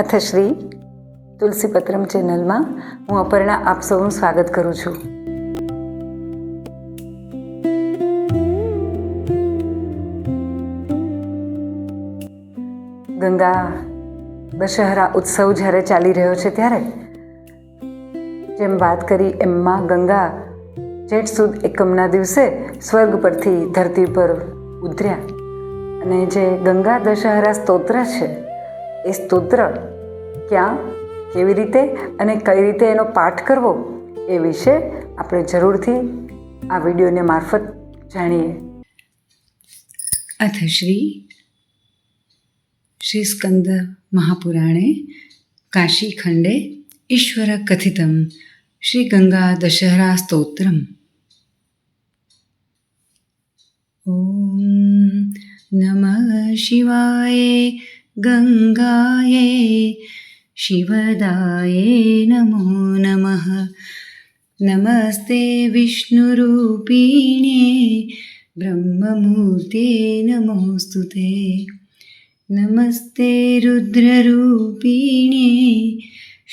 અથ શ્રી તુલસીપત્રમ ચેનલમાં હું અપર્ણા આપ સૌનું સ્વાગત કરું છું. ગંગા દશહરા ઉત્સવ જ્યારે ચાલી રહ્યો છે ત્યારે જેમ વાત કરી એમમાં ગંગા જેઠ સુદ એકમના દિવસે સ્વર્ગ પરથી ધરતી પર ઉતર્યા અને જે ગંગા દશહરા સ્તોત્ર છે એ સ્તોત્ર ક્યાં, કેવી રીતે અને કઈ રીતે એનો પાઠ કરવો એ વિશે આપણે જરૂરથી આ વિડીયોને મારફત જાણીએ. અથ શ્રી સ્કંદ મહાપુરાણે કાશીખંડે ઈશ્વર કથિતમ શ્રી ગંગા દશહરા સ્તોત્રમ. ઓમ નમઃ શિવાય ગંગાએ શિવદાયે નમો નમઃ. નમસ્તે વિષ્ણુરૂપિણે બ્રહ્મમૂર્તે નમોસ્તુતે. નમસ્તે રુદ્રરૂપિણે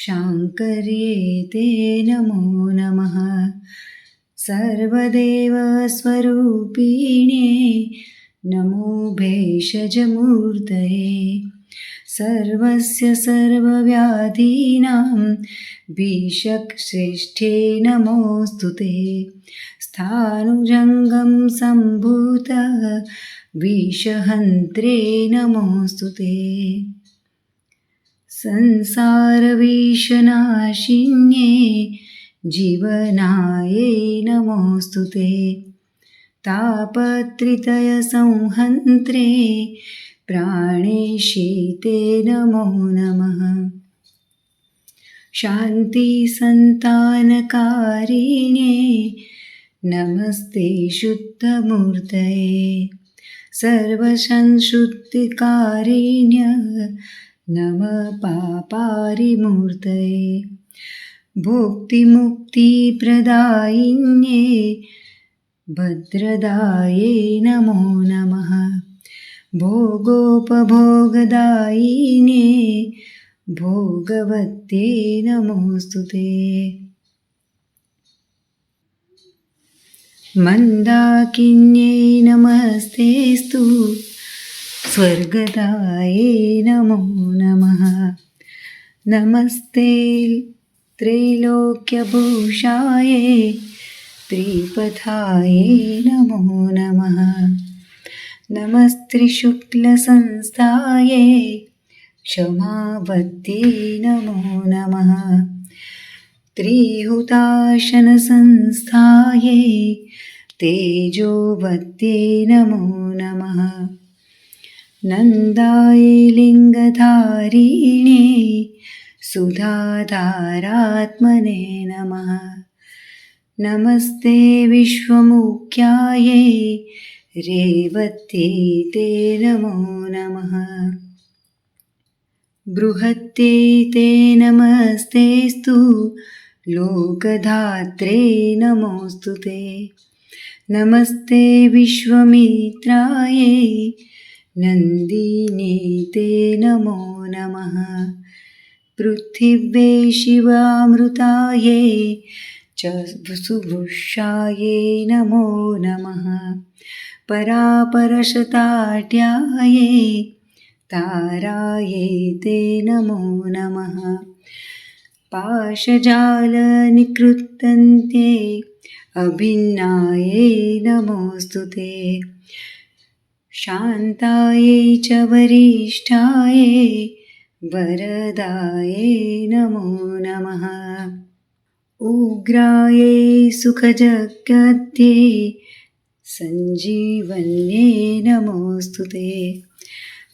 શાંકર્યે તે નમો નમઃ. સર્વદેવ સ્વરૂપિણે નમો ભેષજમૂર્તયે. સર્વસ્ય સર્વવ્યાધીનાં ભીષકશ્રેષ્ઠે નમોસ્તુતે. સ્થાણુજંગમ સંભૂતઃ વિષહંત્રે નમોસ્તુતે. સંસારવિષનાશિન્યે જીવનાય નમોસ્તુતે. તાપત્રિતય સંહંત્રે પ્રાણેશીતે નમો નમઃ. શાંતિ સંતાનકારિણે નમસ્તે શુદ્ધમૂર્તયે. સર્વસંશુદ્ધિકારિણ્ય નમ પાપારિમૂર્તયે. ભુક્તિમુક્તિપ્રદાયિન્યે ભદ્રદાયે નમો નમઃ. ભોગોપભોગદાયિને ભોગવત્યે નમોસ્તુતે. મંદાકિન્યે નમસ્તેસ્તુ સ્વર્ગદાયે નમો નમઃ. નમસ્તે ત્રૈલોક્યભૂષાય ત્રિપથાય નમો નમઃ. નમસ્ત્રિશુક્લસંસ્થાય ક્ષમાવત્યે નમો નમઃ. ત્રિહુતાશનસંસ્થાય તેજોવત્યે નમો નમઃ. નંદાય લિંગધારિણે સુધાધારાત્મને નમઃ. નમસ્તે વિશ્વમુખ્યાય રેવત્યે તે નમો નમઃ. બૃહત્યે તે નમસ્તેસ્તુ લોકધાત્રે નમોસ્તુતે. નમસ્તે વિશ્વમિત્રાય નંદિને તે નમો નમઃ. પૃથિવ્યે શિવામૃતાય ચ સુવૃષાય નમો નમઃ. પરાપરશતાઢ્યાય તારાય તે નમો નમઃ. પાશજાલનિકૃત્તન્તે અભિન્નાય નમોસ્તુતે. શાંતાય ચ વરિષ્ઠાય વરદાય નમો નમઃ. ઉગ્રાય સુખજગત્યે સંજીવન્યે નમોસ્તુતે.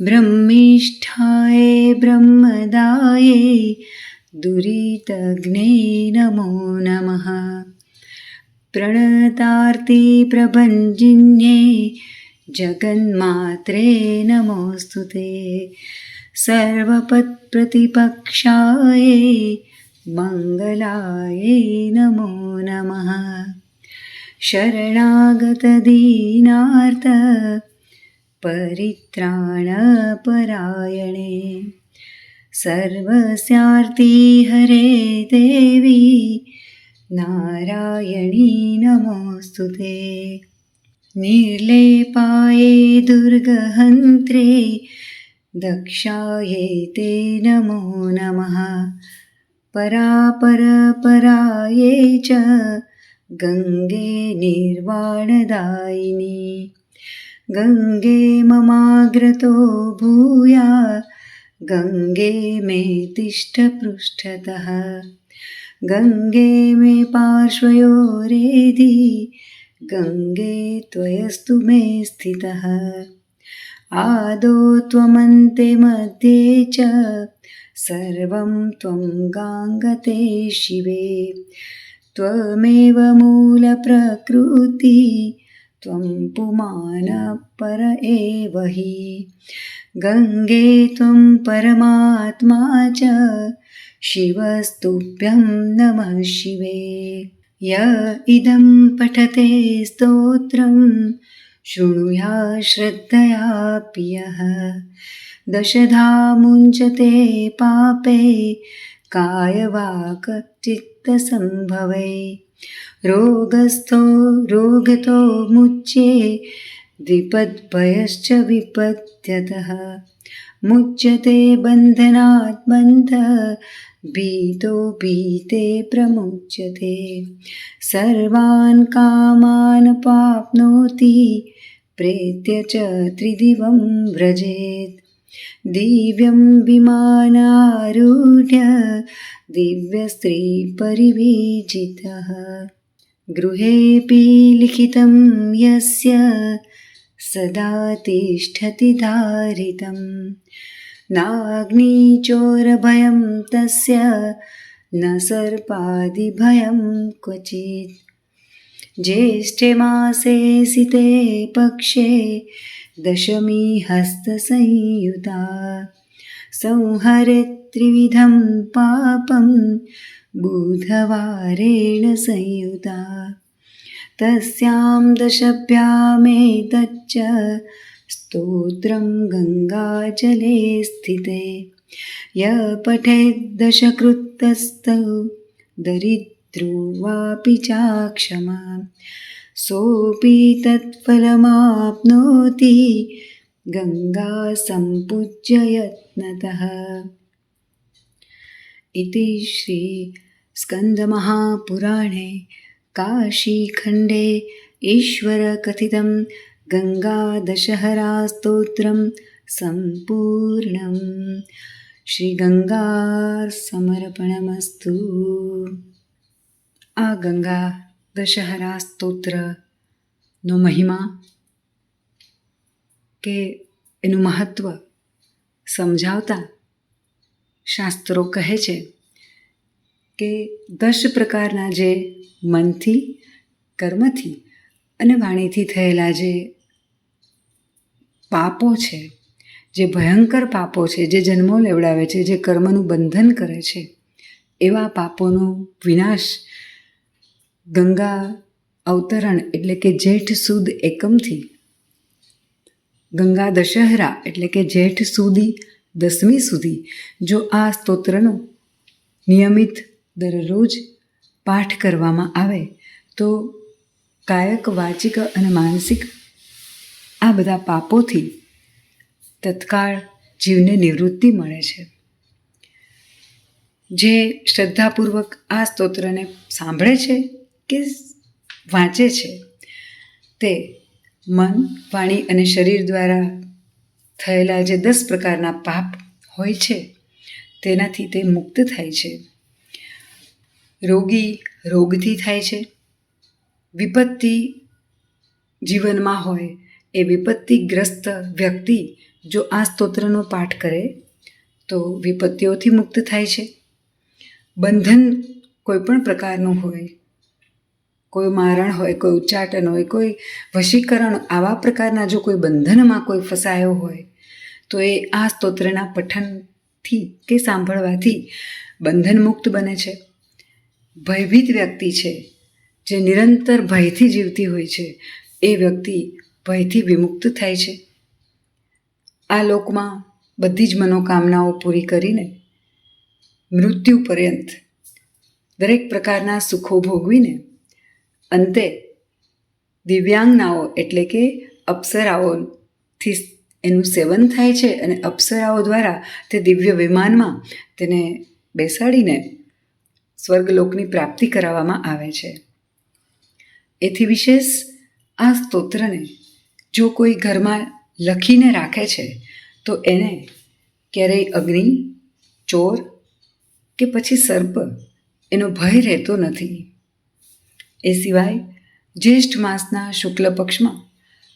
ब्रह्मिष्ठाय ब्रह्मदाय दुरितग्ने नमो नमः। प्रणतार्ति प्रभञ्जिन्ये जगन्मात्रे नमोऽस्तुते। सर्वपत्प्रतिपक्षाय मङ्गलाय नमो नमः। शरणागतदीनार्थ परित्राणपरायणे सर्वस्यार्ति हरे देवी नारायणी नमोऽस्तुते। निर्लेपाये दुर्गहन्त्रे दक्षायै ते नमो नमः। परापरपराये च गङ्गे निर्वाणदायिनी। गङ्गे ममाग्रतो भूया गङ्गे मे तिष्ठ पृष्ठतः। गङ्गे मे पार्श्वयोरेधि गङ्गे त्वयस्तु मे स्थितः। आदौ त्वमन्ते मध्ये च सर्वं त्वं गाङ्गते शिवे। त्वमेव मूलप्रकृति त्वं पुमानः पर एव हि। गङ्गे त्वं परमात्मा च शिवस्तुभ्यं नमः शिवे। य इदं पठते स्तोत्रं शृणुयात् श्रद्धयापि यः। दशधा मुञ्चते पापे कायवाक् चित्तसम्भवे। रोगतो मुच्ये द्विपद्भयश्च विपद्यतः। मुच्यते बन्धनात् बन्धः भीतो भीते प्रमुच्यते। सर्वान् कामान् प्राप्नोति प्रेत्य च त्रिदिवं व्रजेत्। दिव्यं विमानारूढ्य दिव्यस्त्रीपरिवीजितः। गृहेऽपि लिखितं यस्य सदा तिष्ठति धारितं। नाग्निचोरभयं तस्य न सर्पादिभयं क्वचित्। ज्येष्ठे मासे सिते पक्षे दशमी हस्तसंयुता। संहरे त्रिविधं पापं बुधवारेण संयुता। तस्यां दशभ्यामेतच्च स्तोत्रं गङ्गाजले स्थिते। य पठेत् दशकृतस्तौ दरिद्रो वापि चाक्षमा सोऽपि तत्फलमाप्नोति गङ्गा सम्पूज्य यत्नतः। इति श्री स्कन्दमहापुराणे काशीखण्डे ईश्वरकथितं गङ्गादशहरास्तोत्रं सम्पूर्णम्। શ્રીગંગાર્પણમસ્તુ। આ ગંગા દશહરા સ્તોત્રનો મહિમા કે એનું મહત્ત્વ સમજાવતા શાસ્ત્રો કહે છે કે 10 પ્રકારના જે મનથી, કર્મથી અને વાણીથી થયેલા જે પાપો છે, જે ભયંકર પાપો છે, જે જન્મો લેવડાવે છે, જે કર્મનું બંધન કરે છે, એવા પાપોનો વિનાશ ગંગા અવતરણ એટલે કે જેઠ સુદ એકમથી, ગંગા દશહરા એટલે કે જેઠ સુદી દસમી સુધી જો આ સ્તોત્રનો નિયમિત દરરોજ પાઠ કરવામાં આવે તો કાયક, વાચિક અને માનસિક આ બધા પાપોથી તત્કાળ જીવને નિવૃત્તિ મળે છે. જે શ્રદ્ધાપૂર્વક આ સ્તોત્રને સાંભળે છે કે વાંચે છે તે મન, વાણી અને શરીર દ્વારા થયેલા જે 10 પ્રકારના પાપ હોય છે તેનાથી તે મુક્ત થાય છે. રોગી રોગથી થાય છે. વિપત્તિ જીવનમાં હોય એ વિપત્તિગ્રસ્ત વ્યક્તિ જો આ સ્તોત્રનો પાઠ કરે તો વિપત્તિઓથી મુક્ત થાય છે. બંધન કોઈ પણ પ્રકારનું હોય, કોઈ મારણ હોય, કોઈ ઉચ્ચાટન હોય, કોઈ વશીકરણ, આવા પ્રકારના જો કોઈ બંધનમાં કોઈ ફસાયો હોય તો એ આ સ્તોત્રના પઠનથી કે સાંભળવાથી બંધન મુક્ત બને છે. ભયભીત વ્યક્તિ છે, જે નિરંતર ભયથી જીવતી હોય છે, એ વ્યક્તિ ભયથી વિમુક્ત થાય છે. આ લોકમાં બધી જ મનોકામનાઓ પૂરી કરીને મૃત્યુ પર્યંત દરેક પ્રકારના સુખો ભોગવીને અંતે દિવ્યાંગનાઓ એટલે કે અપ્સરાઓથી એનું સેવન થાય છે અને અપ્સરાઓ દ્વારા તે દિવ્ય વિમાનમાં તેને બેસાડીને સ્વર્ગલોકની પ્રાપ્તિ કરાવવામાં આવે છે. એથી વિશેષ આ સ્તોત્રને જો કોઈ ઘરમાં લખીને રાખે છે તો એને ક્યારેય અગ્નિ, ચોર કે પછી સર્પ એનો ભય રહેતો નથી. એ સિવાય જ્યેષ્ઠ માસના શુક્લ પક્ષમાં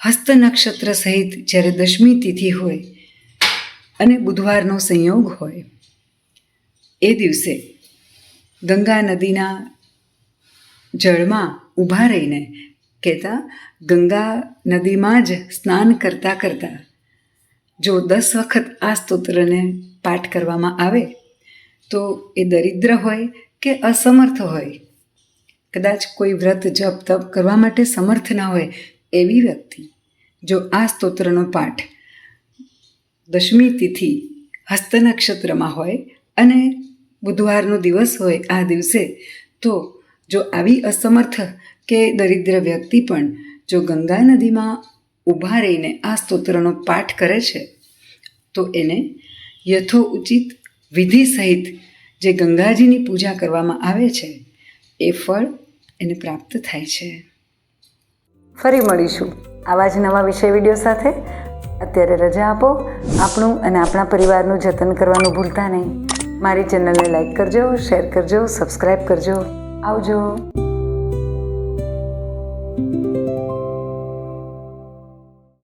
હસ્ત નક્ષત્ર સહિત જ્યારે દશમી તિથિ હોય અને બુધવારનો સંયોગ હોય, એ દિવસે ગંગા નદીના જળમાં ઊભા રહીને કહેતા, ગંગા નદીમાં જ સ્નાન કરતાં કરતાં જો 10 વખત આ સ્તોત્રને પાઠ કરવામાં આવે તો એ દરિદ્ર હોય કે અસમર્થ હોય, કદાચ કોઈ વ્રત જપ તપ કરવા માટે સમર્થ ના હોય એવી વ્યક્તિ જો આ સ્તોત્રનો પાઠ દશમી તિથિ હસ્ત નક્ષત્રમાં હોય અને બુધવારનો દિવસ હોય આ દિવસે, તો જો આવી અસમર્થ કે દરિદ્ર વ્યક્તિ પણ જો ગંગા નદીમાં ઊભા રહીને આ સ્તોત્રનો પાઠ કરે છે તો એને યથોઉચિત વિધિ સહિત જે ગંગાજીની પૂજા કરવામાં આવે છે એ ફળ એને પ્રાપ્ત થાય છે. ફરી મળીશું આવા જ નવા વિષય વિડીયો સાથે. અત્યારે રજા આપો. આપણું અને આપણા પરિવારનું જતન કરવાનું ભૂલતા નહીં. મારી ચેનલને લાઈક કરજો, શેર કરજો, સબસ્ક્રાઈબ કરજો. આવજો.